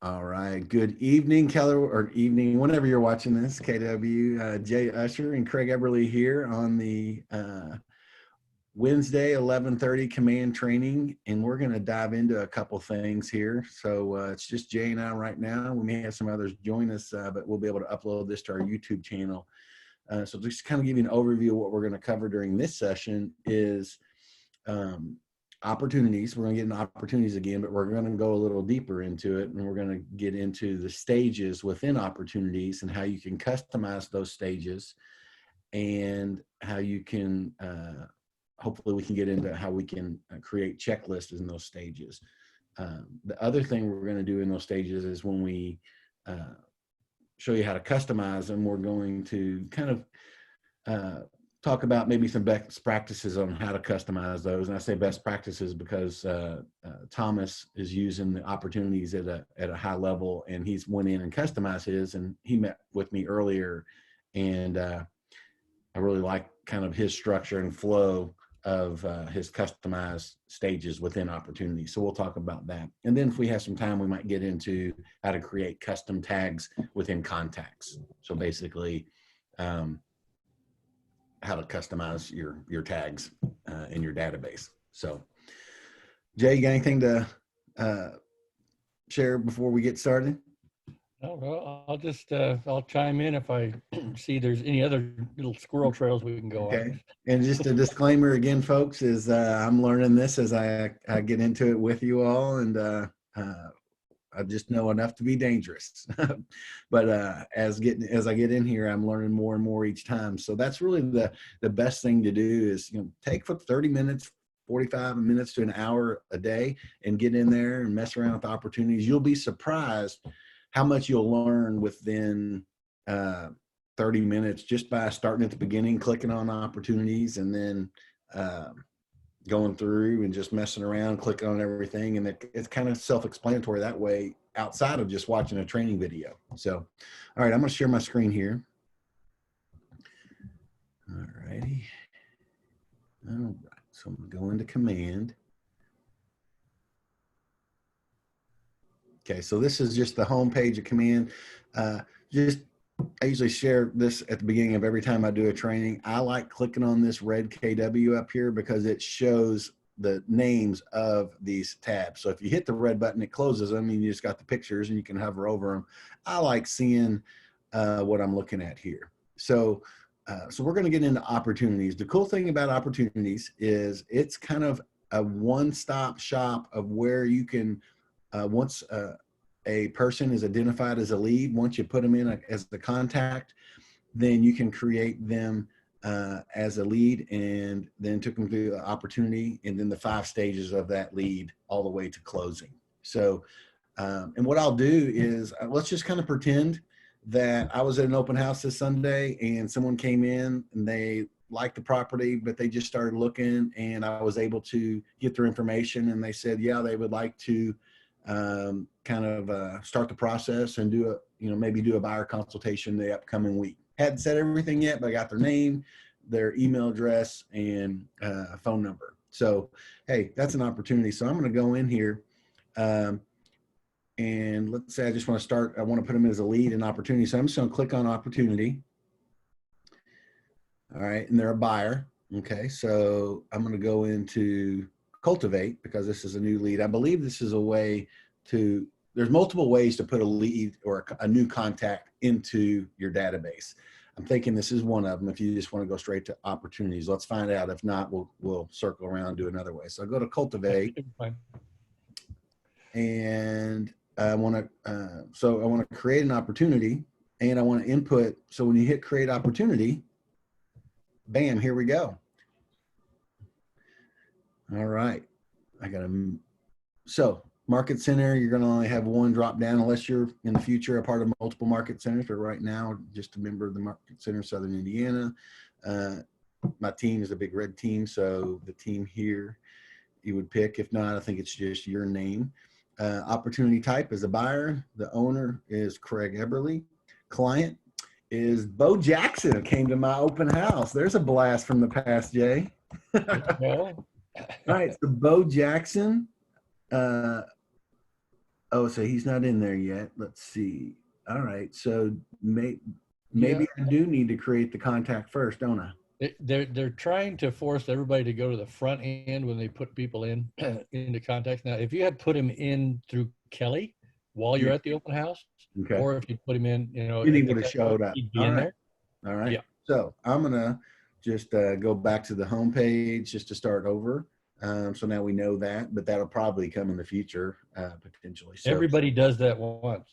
All right. Good evening, Keller, or evening, whenever you're watching this. KW, Jay Usher and Craig Eberly here on the Wednesday 11:30 command training, and we're going to dive into a couple things here. So it's just Jay and I right now. We may have some others join us, but we'll be able to upload this to our YouTube channel. So just kind of give you an overview of what we're going to cover during this session is um, opportunities. We're going to get into opportunities again, but we're going to go a little deeper into it, and we're going to get into the stages within opportunities and how you can customize those stages, and how you can hopefully we can get into how we can create checklists in those stages. The other thing we're going to do in those stages is when we show you how to customize them, we're going to kind of talk about maybe some best practices on how to customize those. And I say best practices because Thomas is using the opportunities at a high level, and he's went in and customized his, and he met with me earlier, and I really like kind of his structure and flow of his customized stages within opportunities. So we'll talk about that. And then if we have some time, we might get into how to create custom tags within contacts. So basically, how to customize your tags in your database. So, Jay, you got anything to share before we get started? Oh, well, I'll just I'll chime in if I see there's any other little squirrel trails we can go on. Okay. And just a disclaimer again, folks, is I'm learning this as I get into it with you all, and I just know enough to be dangerous. But as I get in here, I'm learning more and more each time. So that's really the best thing to do is take for 30 minutes, 45 minutes to an hour a day, and get in there and mess around with the opportunities. You'll be surprised how much you'll learn within 30 minutes just by starting at the beginning, clicking on opportunities, and then going through and just messing around, clicking on everything. And it's kind of self-explanatory that way outside of just watching a training video. So, all right, I'm going to share my screen here. All righty. All right, so I'm going to go into command. Okay, so this is just the home page of command. I usually share this at the beginning of every time I do a training. I like clicking on this red KW up here because it shows the names of these tabs. So if you hit the red button, it closes them, and you just got the pictures and you can hover over them. I like seeing what I'm looking at here. So we're going to get into opportunities. The cool thing about opportunities is it's kind of a one-stop shop of where you can, once a person is identified as a lead, once you put them in as the contact, then you can create them as a lead, and then took them through the opportunity, and then the 5 stages of that lead all the way to closing. So, and what I'll do is let's just kind of pretend that I was at an open house this Sunday and someone came in and they liked the property, but they just started looking, and I was able to get their information, and they said, yeah, they would like to start the process and do maybe do a buyer consultation the upcoming week. Hadn't said everything yet, but I got their name, their email address, and phone number. So, hey, that's an opportunity. So I'm going to go in here, and let's say I just want to start. I want to put them as a lead and opportunity. So I'm just going to click on opportunity. All right, and they're a buyer. Okay, so I'm going to go into Cultivate because this is a new lead. I believe this is a way to, there's multiple ways to put a lead or a new contact into your database. I'm thinking this is one of them if you just want to go straight to opportunities. Let's find out. If not, we'll circle around and do another way. So I go to Cultivate, and I want to create an opportunity, and I want to input. So when you hit create opportunity, bam, here we go. All right, so market center, you're going to only have one drop down unless you're in the future a part of multiple market centers, but right now just a member of the market center, Southern Indiana. My team is a big red team, so the team here you would pick. If not, I think it's just your name. Opportunity type is a buyer. The owner is Craig Eberly. Client is Bo Jackson, who came to my open house. There's a blast from the past, Jay. All right, so Bo Jackson Oh, so he's not in there yet. Let's see. All right. So maybe Yeah, I do need to create the contact first, don't I? they're trying to force everybody to go to the front end when they put people in into contacts. Now, if you had put him in through Kelly while Yeah. you're at the open house, Okay. or if you put him in, Then he at the would have customer, showed up. he'd be All in right. there. All right. Yeah. So I'm gonna just go back to the home page just to start over. So now we know that, but that'll probably come in the future potentially. So Everybody does that once.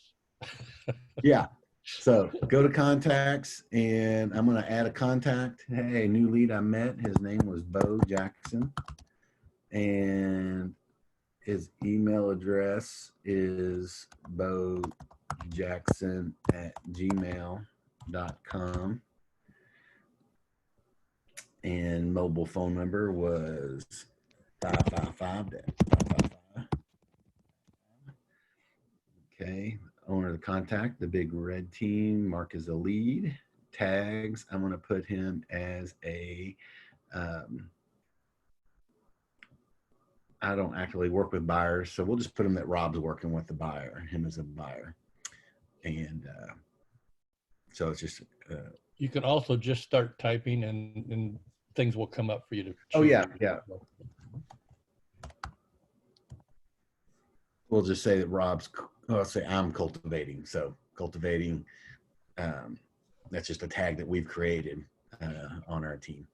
yeah. So go to contacts and I'm gonna add a contact. Hey, new lead I met. His name was Bo Jackson, and his email address is bojackson@gmail.com. And mobile phone number was 555. Okay. Owner of the contact, the big red team, mark as a lead. Tags, I'm going to put him as a, um, I don't actually work with buyers, so we'll just put him that Rob's working with the buyer, him as a buyer. And so it's just, You can also just start typing, and things will come up for you to oh, yeah, choose. yeah. We'll just say that Rob's, let's say I'm cultivating. So cultivating, um, that's just a tag that we've created on our team.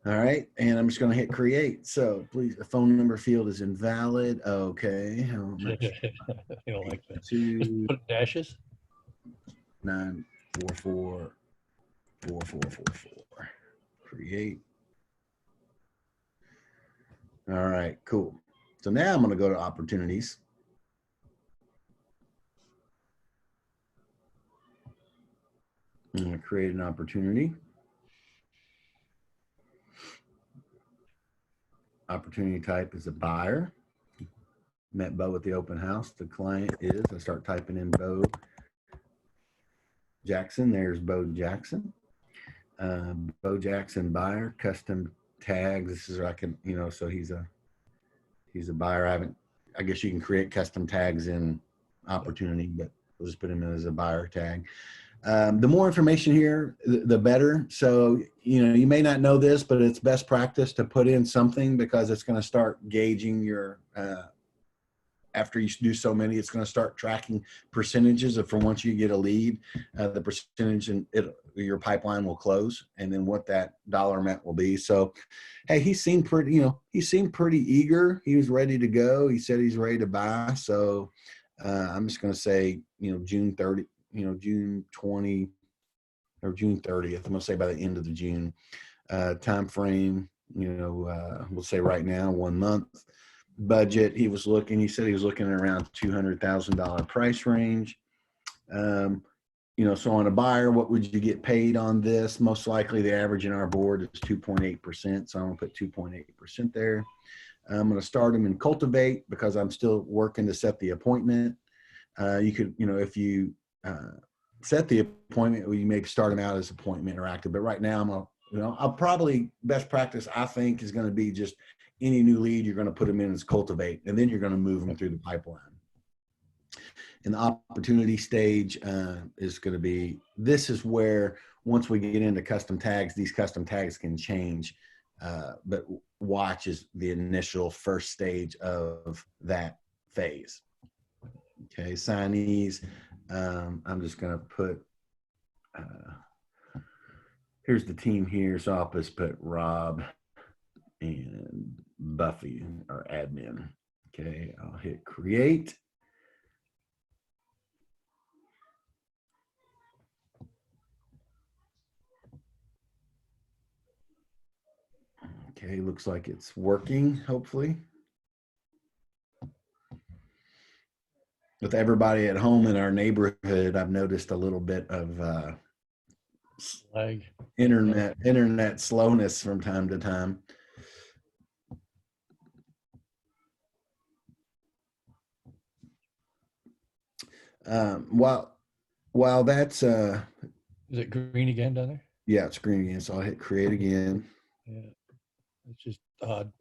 All right, and I'm just going to hit create. So please, the phone number field is invalid. Okay, how much? You know, like that. Just 2 put dashes. 944 4444. Create. All right, cool. So now I'm going to go to opportunities. I'm going to create an opportunity. Opportunity type is a buyer. Met Bo at the open house. The client is, I start typing in Bo Jackson. There's Bo Jackson. Bo Jackson buyer, custom tags. This is where I can, so he's a buyer. I guess you can create custom tags in opportunity, but we'll just put him in as a buyer tag. The more information here, the better. So, you may not know this, but it's best practice to put in something because it's going to start gauging your, after you do so many, it's going to start tracking percentages of from once you get a lead, the percentage in your pipeline will close, and then what that dollar amount will be. So, hey, he seemed pretty eager. He was ready to go. He said he's ready to buy. So, I'm just going to say, June 30, June 20 or June 30th. I'm going to say by the end of the June time frame. We'll say right now 1 month. Budget he said he was looking at around $200,000 price range. So on a buyer, what would you get paid on this? Most likely the average in our board is 2.8%. So I'm gonna put 2.8% there. I'm gonna start him in Cultivate because I'm still working to set the appointment. You could, if you set the appointment, you may start them out as appointment interactive. But right now, I'll probably best practice I think is going to be just any new lead you're going to put them in as Cultivate, and then you're going to move them through the pipeline. And the opportunity stage is going to be, this is where once we get into custom tags, these custom tags can change. But watch is the initial first stage of that phase. Okay, signees. I'm just going to put, here's the team here. So I'll just put Rob and Buffy, our admin. Okay, I'll hit create. Okay, looks like it's working, hopefully. With everybody at home in our neighborhood, I've noticed a little bit of Lag. internet slowness from time to time. While that's Is it green again down there? yeah, it's green again. So I'll hit create again. Yeah. It's just odd.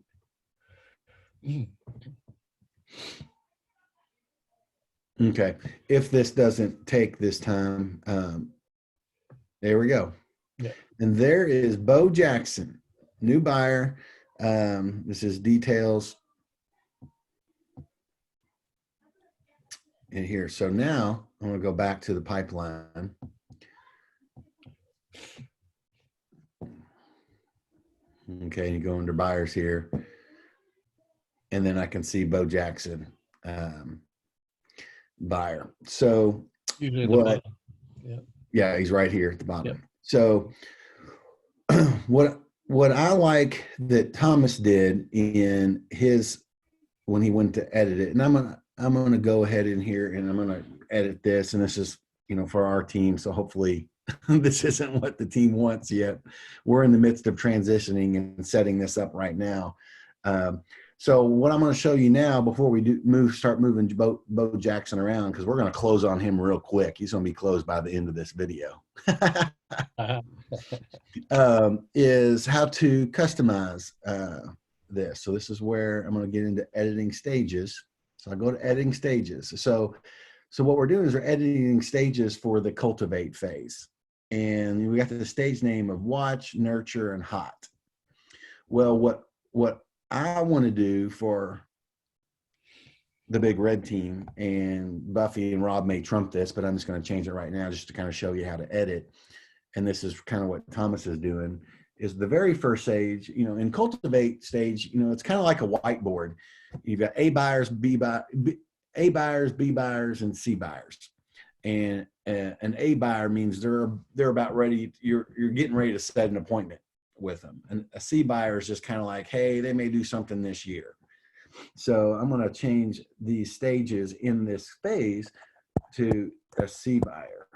Okay. If this doesn't take this time, there we go. Yeah. And there is Bo Jackson, new buyer. This is details in here. So now I'm going to go back to the pipeline. Okay, you go under buyers here, and then I can see Bo Jackson buyer. So Usually at the what? bottom. Yeah. Yeah, he's right here at the bottom. Yep. So what I like that Thomas did in his when he went to edit it, and I'm gonna go ahead in here and I'm gonna edit this, and this is for our team, so hopefully this isn't what the team wants yet. We're in the midst of transitioning and setting this up right now. So what I'm going to show you now before we start moving Bo Jackson around, because we're going to close on him real quick. He's going to be closed by the end of this video. Is how to customize this. So this is where I'm going to get into editing stages. So I go to editing stages. So what we're doing is we're editing stages for the cultivate phase. And we got the stage name of watch, nurture, and hot. Well, what I want to do for the big red team, and Buffy and Rob may trump this, but I'm just going to change it right now just to kind of show you how to edit. And this is kind of what Thomas is doing, is the very first stage, in cultivate stage, it's kind of like a whiteboard. You've got A buyers, B buyers, B buyers, and C buyers. And an A buyer means they're about ready. You're getting ready to set an appointment with them. And a C buyer is just kind of like, hey, they may do something this year. So I'm going to change these stages in this phase to a C buyer.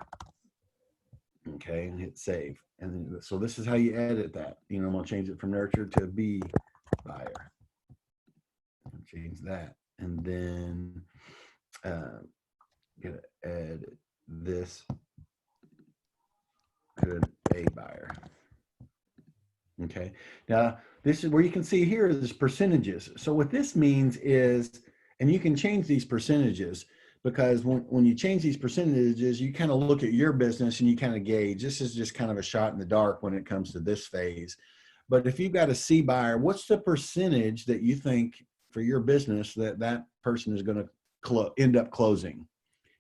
Okay, and hit save. And then, so this is how you edit that. I'm going to change it from nurture to B buyer. Change that. And then gonna add this to A buyer. Okay, now this is where you can see here is percentages. So what this means is, and you can change these percentages, because when you change these percentages, you kind of look at your business and you kind of gauge. This is just kind of a shot in the dark when it comes to this phase. But if you've got a C buyer, what's the percentage that you think for your business that person is going to end up closing?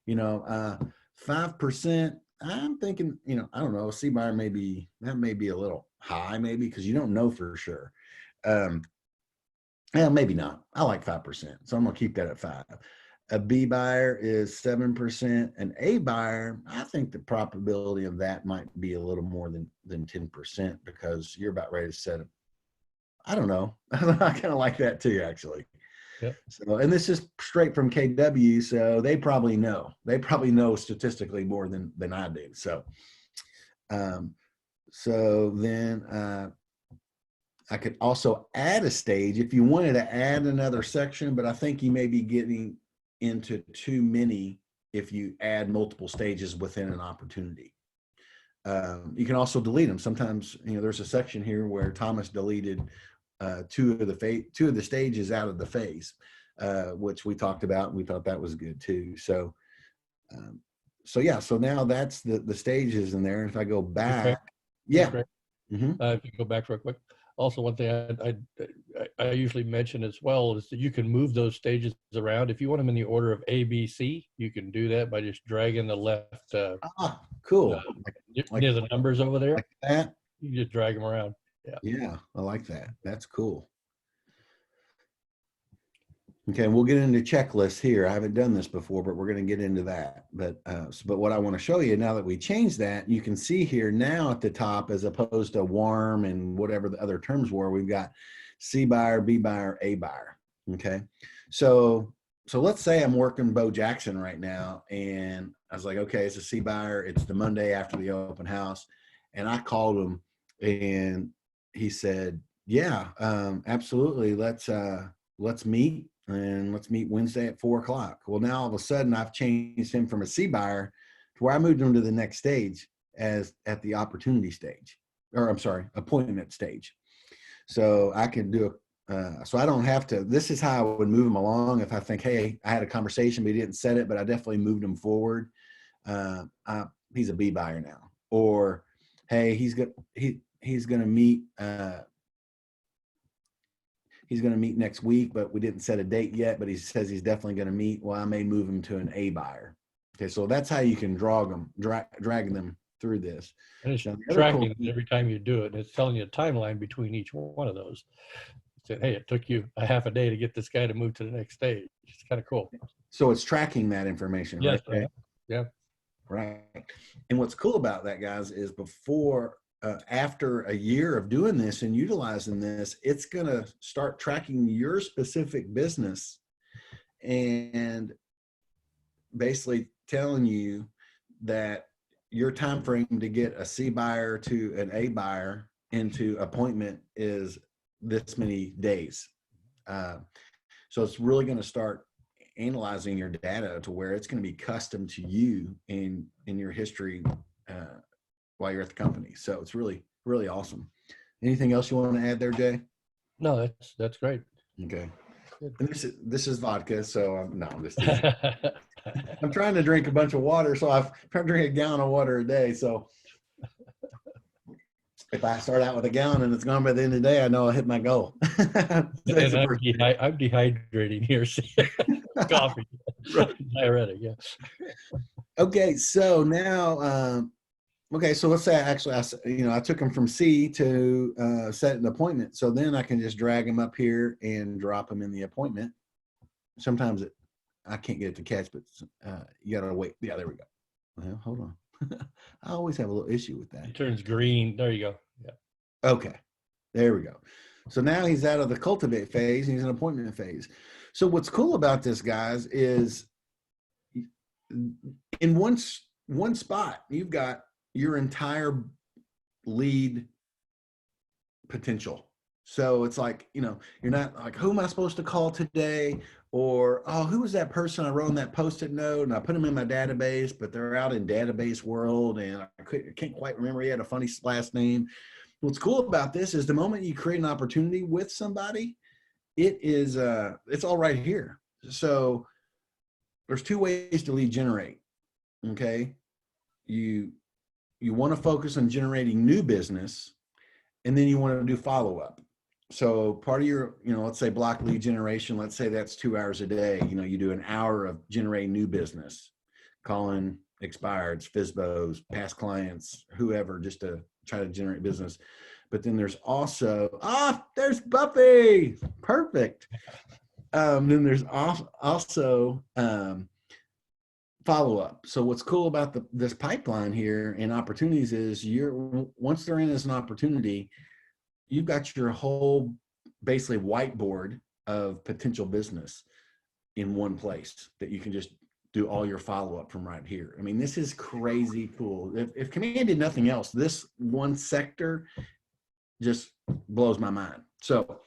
5%. I'm thinking, I don't know, a C buyer may be a little high, maybe, because you don't know for sure. Maybe not. I like 5%, so I'm gonna keep that at 5. A B buyer is 7%. An A buyer, I think the probability of that might be a little more than 10%, because you're about ready to set it. I don't know. I kind of like that too, actually. Yep. So, and this is straight from KW, so they probably know. They probably know statistically more than I do. So, so then I could also add a stage if you wanted to add another section, but I think you may be getting into too many if you add multiple stages within an opportunity. You can also delete them. Sometimes, there's a section here where Thomas deleted two of the stages out of the phase, which we talked about, and we thought that was good too. So yeah. So now that's the stages in there. And if I go back, yeah. If you go back real quick. Also, one thing I usually mention as well is that you can move those stages around. If you want them in the order of A, B, C, you can do that by just dragging the left. Cool. Near the numbers over there. Like that. You just drag them around. Yeah, I like that. That's cool. Okay, we'll get into checklists here. I haven't done this before, but we're going to get into that. But what I want to show you now that we changed that, you can see here now at the top, as opposed to warm and whatever the other terms were, we've got C buyer, B buyer, A buyer. Okay, so let's say I'm working Bo Jackson right now, and I was like, okay, it's a C buyer. It's the Monday after the open house, and I called him, and he said, yeah, absolutely. Let's meet. And let's meet Wednesday at 4:00. Well, now all of a sudden I've changed him from a C buyer to where I moved him to the next stage as at the opportunity stage, or I'm sorry, appointment stage. So I can do So I don't have to, this is how I would move them along. If I think, hey, I had a conversation, but he didn't set it, but I definitely moved him forward. He's a B buyer now, or, hey, he's going to meet, he's going to meet next week, but we didn't set a date yet, but he says he's definitely going to meet. Well, I may move him to an A buyer. Okay. So that's how you can drag them through this. And it's Now, tracking every time you do it. It's telling you a timeline between each one of those. Said, hey, it took you a half a day to get this guy to move to the next stage. It's kind of cool. So it's tracking that information, Yes, right? Yeah. Right. And what's cool about that, guys, is after a year of doing this and utilizing this, it's going to start tracking your specific business and basically telling you that your time frame to get a C buyer to an A buyer into appointment is this many days. So it's really going to start analyzing your data to where it's going to be custom to you in your history while you're at the company. So it's really, really awesome. Anything else you want to add there, Jay? No, that's great. Okay. And this is vodka, so I'm trying to drink a bunch of water, so I drink a gallon of water a day. So if I start out with a gallon and it's gone by the end of the day, I know I hit my goal. And I'm dehydrating here. Coffee. Diuretic, yeah. Okay, so now, so let's say I took him from C to set an appointment. So then I can just drag him up here and drop him in the appointment. Sometimes I can't get it to catch, but you gotta wait. Yeah, there we go. Well, hold on. I always have a little issue with that. It turns green. There you go. Yeah. Okay, there we go. So now he's out of the cultivate phase and he's in appointment phase. So what's cool about this, guys, is in one spot, you've got your entire lead potential. So it's like, you're not like, who am I supposed to call today? Or, oh, who was that person I wrote on that Post-it note and I put them in my database, but they're out in database world and I can't quite remember. He had a funny last name. What's cool about this is the moment you create an opportunity with somebody, it's all right here. So there's two ways to lead generate. Okay. You want to focus on generating new business, and then you want to do follow-up. So part of your, let's say block lead generation, let's say that's 2 hours a day. You do an hour of generating new business, calling expireds, FSBOs, past clients, whoever, just to try to generate business. But then there's also, there's Buffy. Perfect. Then there's also follow-up. So what's cool about this pipeline here and opportunities is once they're in as an opportunity, you've got your whole basically whiteboard of potential business in one place that you can just do all your follow-up from right here. I mean, this is crazy cool. If Command did nothing else, this one sector just blows my mind. So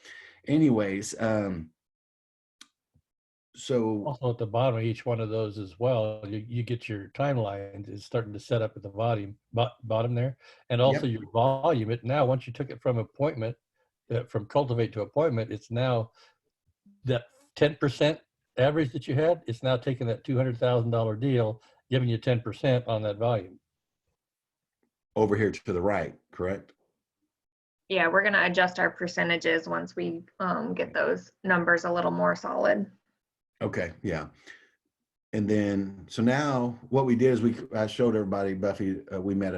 anyways, so also at the bottom of each one of those as well, you get your timelines is starting to set up at the bottom there, and also your volume. It now, once you took it from appointment, from cultivate to appointment, it's now that 10% average that you had. It's now taking that $200,000 deal, giving you 10% on that volume. Over here to the right, correct? Yeah, we're going to adjust our percentages once we get those numbers a little more solid. Okay, yeah. And then, so now what we did is I showed everybody, Buffy, we met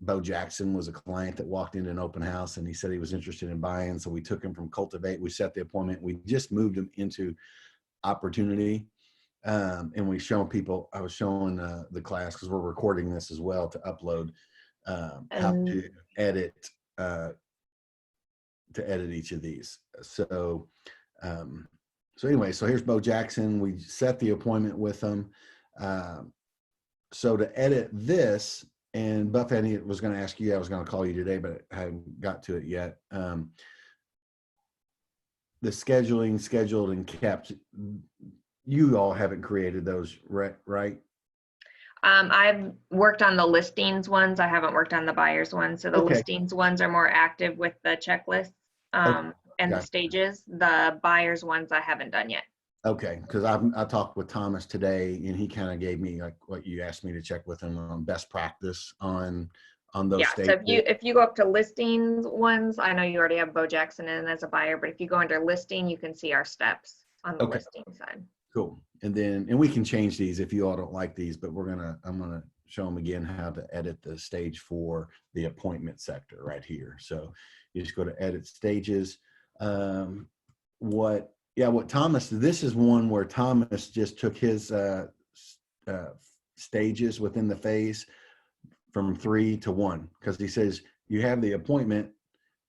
Bo Jackson was a client that walked into an open house and he said he was interested in buying. So we took him from Cultivate, we set the appointment, we just moved him into opportunity. And we shown people, I was showing the class, because we're recording this as well to upload, how to edit each of these. So, so anyway, so here's Bo Jackson. We set the appointment with him. So to edit this, and Buffy was going to ask you, I was going to call you today, but I haven't got to it yet. The scheduling, scheduled, and kept, you all haven't created those, right? I've worked on the listings ones. I haven't worked on the buyers ones. So the listings ones are more active with the checklists. And and the Gotcha. stages. The buyer's ones I haven't done yet. Okay, because I talked with Thomas today, and he kind of gave me like what you asked me to check with him on best practice on those Yeah, so stages. if you go up to listings ones, I know you already have Bo Jackson in as a buyer, but if you go under listing, you can see our steps on the Okay. listing side. Cool. And we can change these if you all don't like these, but I'm gonna show them again how to edit the stage for the appointment sector right here. So you just go to edit stages. What Thomas, this is one where Thomas just took his stages within the phase from 3 to 1, because he says you have the appointment,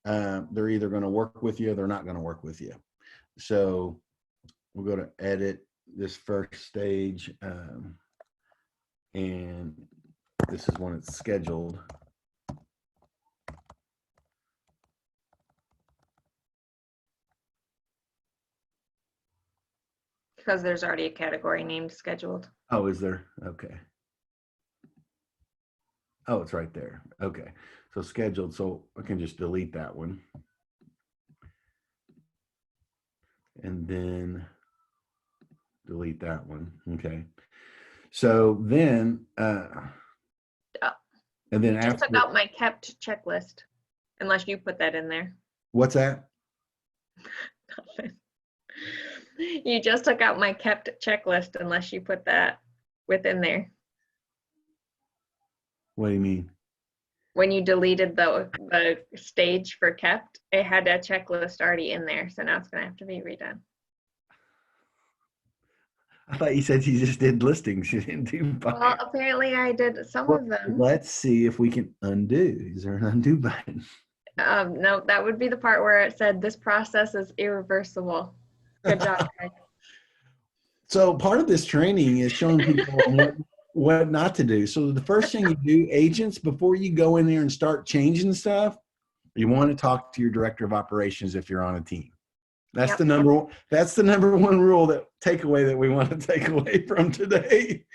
they're either going to work with you or they're not going to work with you. So we'll go to edit this first stage, and this is when it's scheduled. Because there's already a category named scheduled. Oh, is there? Okay. Oh, it's right there. Okay. So scheduled. So I can just delete that one. And then delete that one. Okay. So then, and then Just after, took out my kept checklist, unless you put that in there. what's that? You just took out my kept checklist unless you put that within there. What do you mean? When you deleted the stage for kept, it had a checklist already in there, so now it's gonna have to be redone. I thought you said you just did listings. You didn't do buyers. Well, apparently I did some of them. Let's see if we can undo. Is there an undo button? No, that would be the part where it said this process is irreversible. Good job, Craig. So part of this training is showing people what not to do. So the first thing you do, agents, before you go in there and start changing stuff, you want to talk to your director of operations if you're on a team. That's Yep. that's the number one rule, that takeaway that we want to take away from today.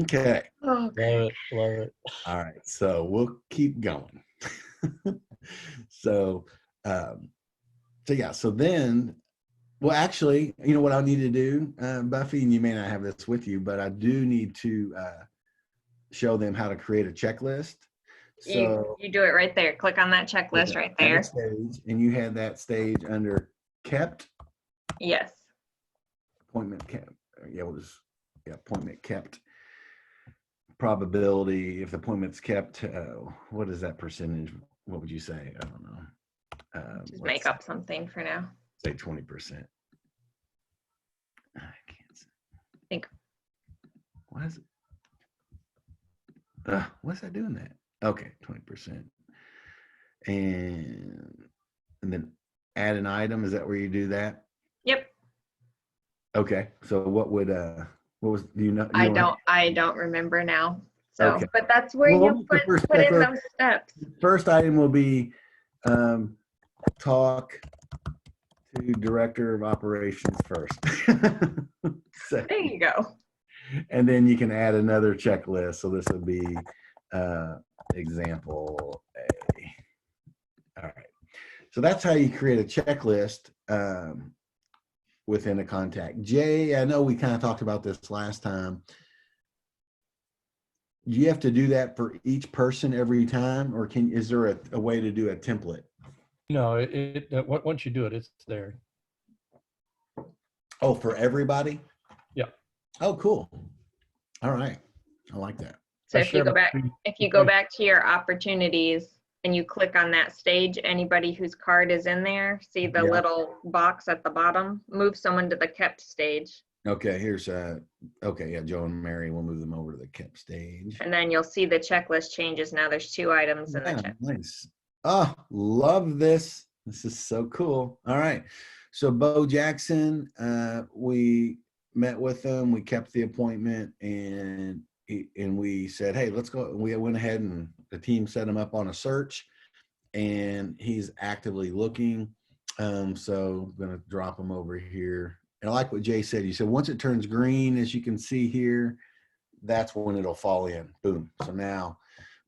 Okay. Oh, Love it. Love it. All right. So we'll keep going. So then, well, actually, you know what I need to do, Buffy, and you may not have this with you, but I do need to show them how to create a checklist. So you do it right there. Click on that checklist right there. stage, and you had that stage under kept. Yes. Appointment kept. Yeah, appointment kept. Probability, if the appointment's kept, what is that percentage? What would you say? I don't know. Just make up something for now. Say 20%. I can't say. Think. Why is it? What's that doing that? Okay, 20%. And then add an item. Is that where you do that? Yep. Okay. So what was, do you know? I don't remember now. So, Okay. but that's where you put in those steps. First item will be talk to director of operations first. There you go. And then you can add another checklist. So this would be example A. All right. So that's how you create a checklist within a contact. Jay, I know we kind of talked about this last time. Do you have to do that for each person every time, or is there a way to do a template? No, once you do it, it's there. Oh, for everybody? Yeah. Oh, cool. All right. I like that. So if you go back to your opportunities and you click on that stage, anybody whose card is in there, see the little box at the bottom, move someone to the kept stage. Okay, here's okay, yeah, Joe and Mary, we'll move them over to the kept stage. And then you'll see the checklist changes. Now there's 2 items in the checklist. Nice. Oh, love this. This is so cool. All right. So Bo Jackson, we met with them, we kept the appointment, and we said, hey, let's go. We went ahead and the team set him up on a search, and he's actively looking. So I'm going to drop him over here. And I like what Jay said. He said, once it turns green, as you can see here, that's when it'll fall in. Boom. So now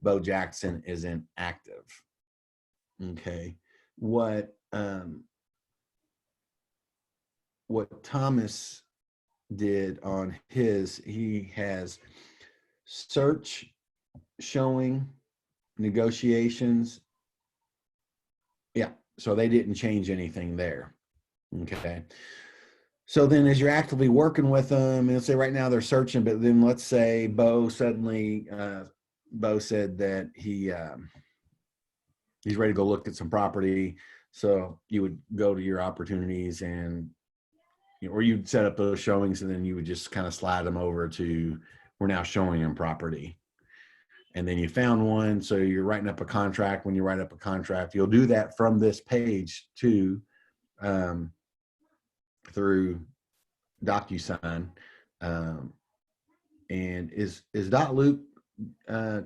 Bo Jackson is inactive. Okay. What what Thomas did on his, he has search, showing, negotiations. Yeah, so they didn't change anything there. Okay. So then as you're actively working with them, and let's say right now they're searching, but then let's say Bo suddenly, Bo said that he's ready to go look at some property. So you would go to your opportunities and, or you'd set up those showings and then you would just kind of slide them over to, we're now showing them property. And then you found one. So you're writing up a contract. When you write up a contract, you'll do that from this page too, through DocuSign. And is .loop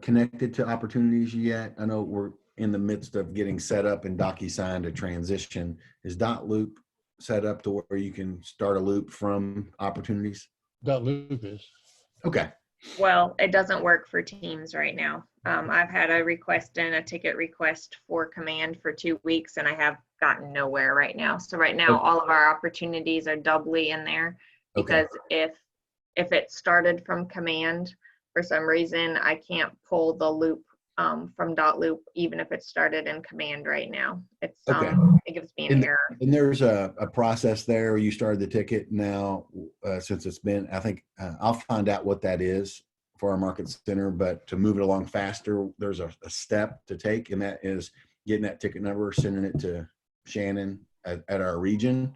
connected to opportunities yet? I know we're in the midst of getting set up in DocuSign to transition. Is .loop set up to where you can start a loop from opportunities? .loop is. Okay. Well, it doesn't work for Teams right now. I've had a request in, a ticket request for Command for 2 weeks, and I have gotten nowhere right now. So right now, Okay. all of our opportunities are doubly in there, because if it started from Command, for some reason, I can't pull the loop from .loop, even if it started in Command right now. It's Okay. it gives me an error. And there's a process there where you started the ticket now, since it's been, I think, I'll find out what that is for our market center, but to move it along faster, there's a step to take, and that is getting that ticket number, sending it to Shannon at our region,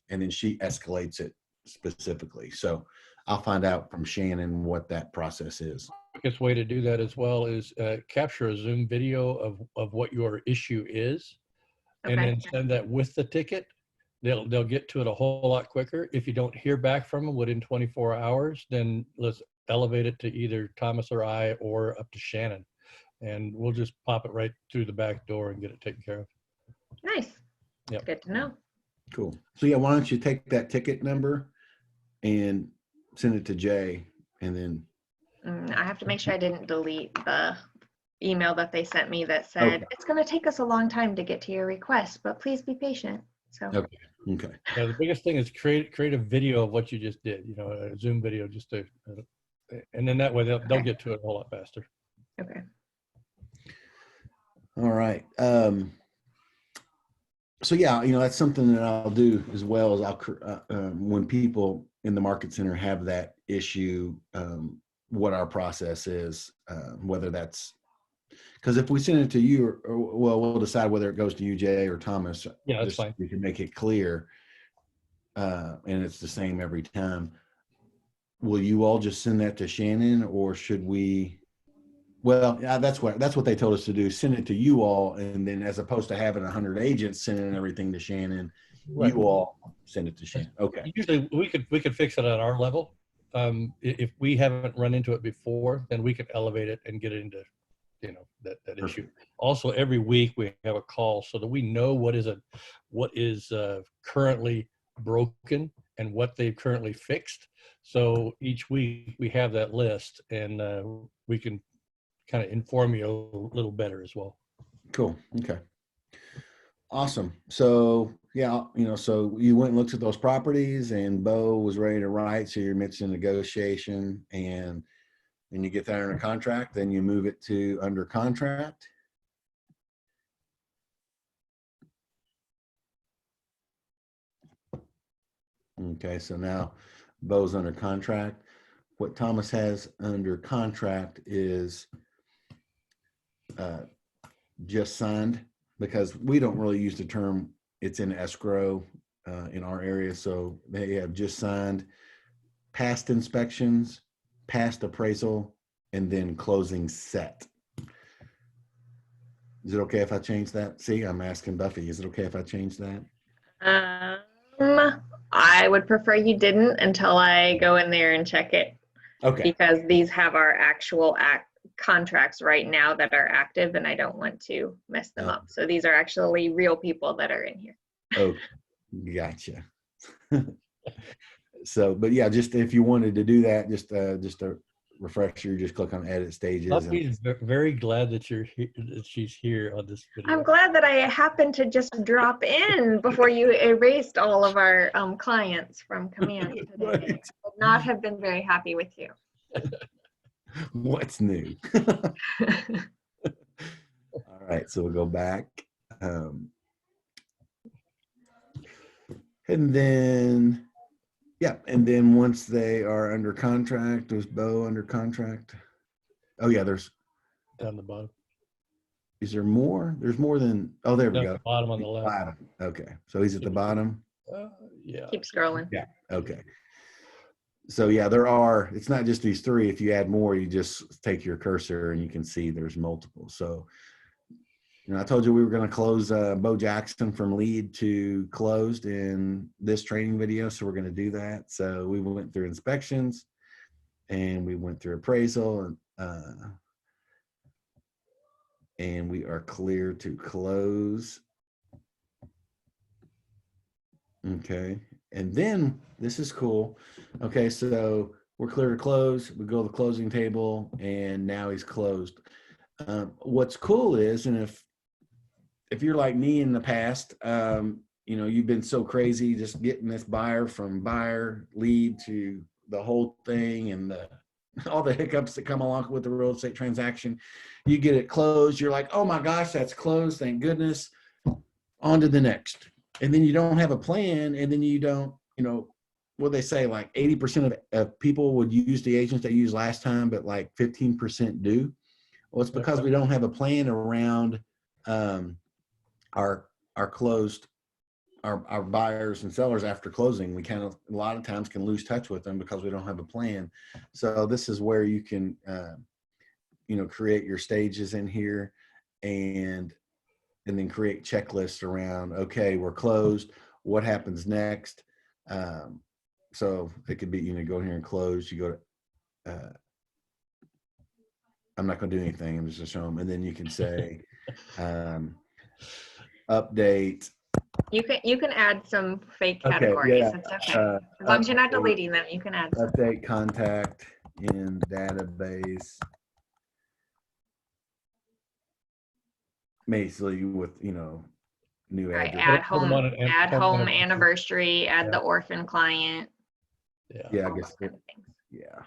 and then she escalates it specifically. So I'll find out from Shannon what that process is. Quickest way to do that as well is capture a Zoom video of what your issue is, and Okay. then send that with the ticket. They'll get to it a whole lot quicker. If you don't hear back from them within 24 hours, then let's elevate it to either Thomas or I, or up to Shannon, and we'll just pop it right through the back door and get it taken care of. Nice. Yep. Good to know. Cool. So yeah, why don't you take that ticket number and send it to Jay, and then I have to make sure I didn't delete the email that they sent me that said, Okay. it's going to take us a long time to get to your request, but please be patient. So Okay. Yeah, the biggest thing is create a video of what you just did. You know, a Zoom video, just to, and then that way they'll get to it a whole lot faster. okay. All right. So yeah, that's something that I'll do as well, as when people in the market center have that issue, what our process is, whether that's, because if we send it to you, well, we'll decide whether it goes to you, Jay, or Thomas. Yeah, that's fine. We can make it clear, and it's the same every time. Will you all just send that to Shannon, or should we? Well, yeah, that's what they told us to do. Send it to you all, and then as opposed to having 100 agents sending everything to Shannon, Right. You all send it to Shannon. Okay. Usually we could fix it at our level. If we haven't run into it before, then we can elevate it and get it into, that issue. Also, every week we have a call so that we know what is currently broken and what they've currently fixed. So each week we have that list, and we can kind of inform you a little better as well. Cool. Okay. Awesome. So yeah, so you went and looked at those properties, and Bo was ready to write. So you're mixing negotiation, and then you get that under contract. Then you move it to under contract. Okay. So now Bo's under contract. What Thomas has under contract is just signed, because we don't really use the term it's in escrow in our area. So they have just signed, past inspections, past appraisal, and then closing set. Is it okay if I change that? See, I'm asking Buffy, is it okay if I change that? I would prefer you didn't until I go in there and check it. Okay. Because these have our actual contracts right now that are active, and I don't want to mess them up. So these are actually real people that are in here. Okay, gotcha. So, but yeah, just if you wanted to do that, just refresher, you just click on edit stages. Buffy's very glad that that she's here on this video. I'm glad that I happened to just drop in before you erased all of our clients from command today. Right. I would not have been very happy with you. What's new? All right, so we'll go back. And then, yeah, and then once they are under contract, was Bo under contract? Oh yeah, there's, Down the bottom. is there more? There's more than, oh, there we Down go. the bottom on the left. Bottom. Okay, so he's at the bottom. Yeah. Keep scrolling. Yeah, okay. So yeah, there are, it's not just these three. If you add more, you just take your cursor and you can see there's multiple. So, you know, I told you we were going to close Bo Jackson from lead to closed in this training video. So we're going to do that. So we went through inspections and we went through appraisal and we are clear to close. Okay. And then this is cool. Okay. So we're clear to close. We go to the closing table and now he's closed. What's cool is, and if you're like me in the past, you know, you've been so crazy just getting this buyer from buyer lead to the whole thing and all the hiccups that come along with the real estate transaction. You get it closed. You're like, oh my gosh, that's closed. Thank goodness. On to the next. And then you don't have a plan. And then you don't, you know, what they say, like 80% of people would use the agents they used last time, but like 15% do. Well, it's because we don't have a plan around our closed, our buyers and sellers after closing. We kind of a lot of times can lose touch with them because we don't have a plan. So this is where you can you know, create your stages in here and then create checklists around, okay, we're closed, what happens next. So it could be, you know, go in here and close, you go to I'm not going to do anything, I'm just going to show them, and then you can say update. You can add some fake Okay, categories. yeah. It's okay. As long as you're not deleting them, you can add some. Update contact in database. Basically with, you know, new Right, address. add home anniversary, add the orphan client. Yeah, I all guess. those kind of things. Yeah.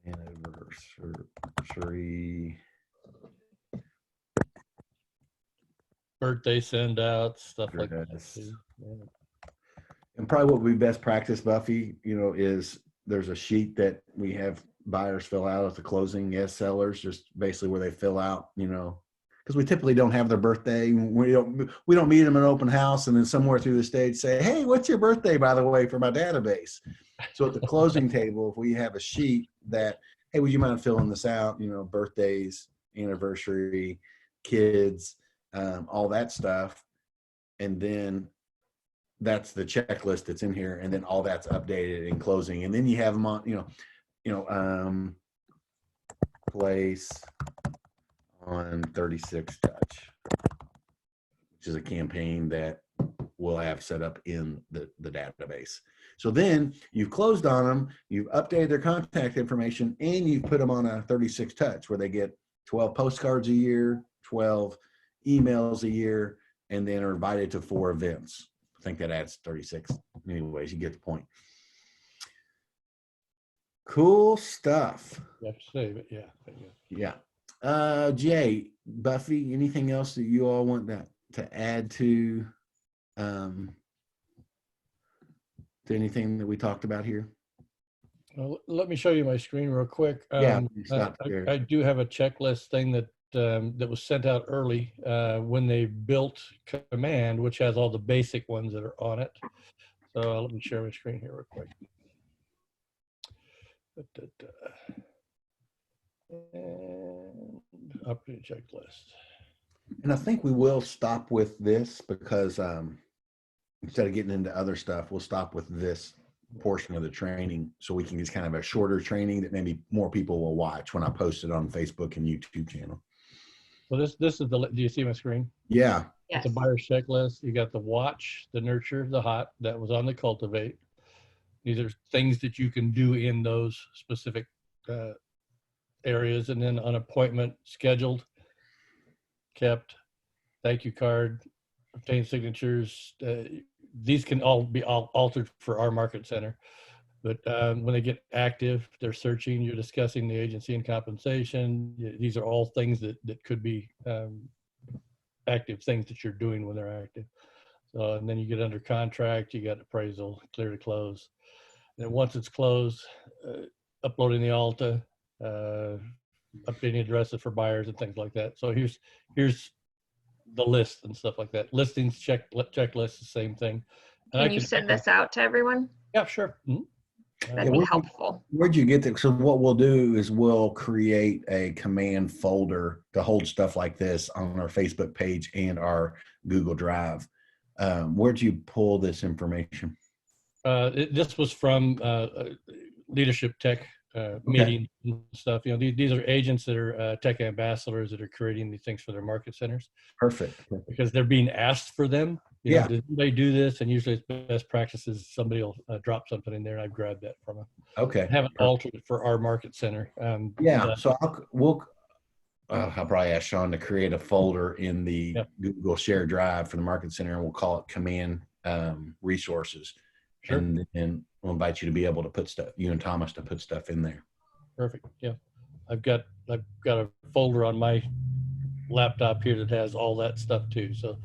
Anniversary. Birthday send out, stuff like that. Too. Yeah. And probably what would be best practice, Buffy, you know, is there's a sheet that we have buyers fill out at the closing as sellers, just basically where they fill out, you know, because we typically don't have their birthday. We don't meet them in an open house and then somewhere through the stage say, hey, what's your birthday, by the way, for my database? So at the closing table, if we have a sheet that, hey, would you mind filling this out? You know, birthdays, anniversary, kids, all that stuff. And then that's the checklist that's in here. And then all that's updated in closing. And then you have them on, place on 36 touch, which is a campaign that we'll have set up in the database. So then you've closed on them, you've updated their contact information, and you've put them on a 36 touch where they get 12 postcards a year, 12 emails a year, and then are invited to 4 events. I think that adds 36. Anyways, you get the point. Cool stuff. You have to save it, yeah. Yeah. Jay, Buffy, anything else that you all want to add to anything that we talked about here? Well, let me show you my screen real quick. Yeah, I do have a checklist thing that that was sent out early when they built Command, which has all the basic ones that are on it. So let me share my screen here real quick. And update checklist. And I think we will stop with this because instead of getting into other stuff, we'll stop with this portion of the training so we can get kind of a shorter training that maybe more people will watch when I post it on Facebook and YouTube channel. So this is the, do you see my screen? Yeah. It's a buyer's checklist. You got the watch, the nurture, the hot, that was on the Cultivate. These are things that you can do in those specific areas. And then an appointment scheduled, kept, thank you card, obtain signatures. These can all be altered for our market center. But when they get active, they're searching, you're discussing the agency and compensation. These are all things that could be active things that you're doing when they're active. So, and then you get under contract, you got appraisal, clear to close. And once it's closed, uploading the Alta, updating addresses for buyers and things like that. So here's the list and stuff like that. Listings, checklist, the same thing. And Can you send this out to everyone? Yeah, sure. That'd be helpful. Where'd you get that? So what we'll do is we'll create a command folder to hold stuff like this on our Facebook page and our Google Drive. Where'd you pull this information? This was from leadership tech meetings and stuff. You know, these are agents that are tech ambassadors that are creating these things for their market centers. Perfect. Because they're being asked for them. You know, does anybody do this? And usually it's best practices. Somebody will drop something in there, and I grabbed that from them. Okay. I haven't altered it for our market center. So I'll probably ask Sean to create a folder in the Google Share Drive for the market center, and we'll call it command resources. Sure. And we'll invite you to be able to put stuff, you and Thomas, to put stuff in there. Perfect. Yeah. I've got a folder on my laptop here that has all that stuff too. So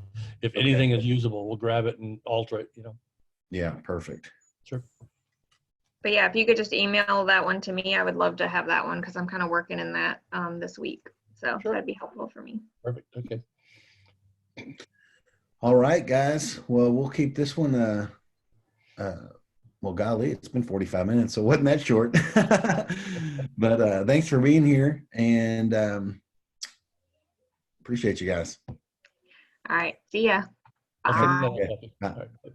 if anything is usable, we'll grab it and alter it, you know. Yeah, perfect. Sure. But yeah, if you could just email that one to me, I would love to have that one because I'm kind of working in that this week. So that'd be helpful for me. Perfect. Okay. All right, guys. Well, we'll keep this one. Well, golly, it's been 45 minutes, so it wasn't that short. But thanks for being here, and appreciate you guys. All right. See ya. Bye. Bye. All right.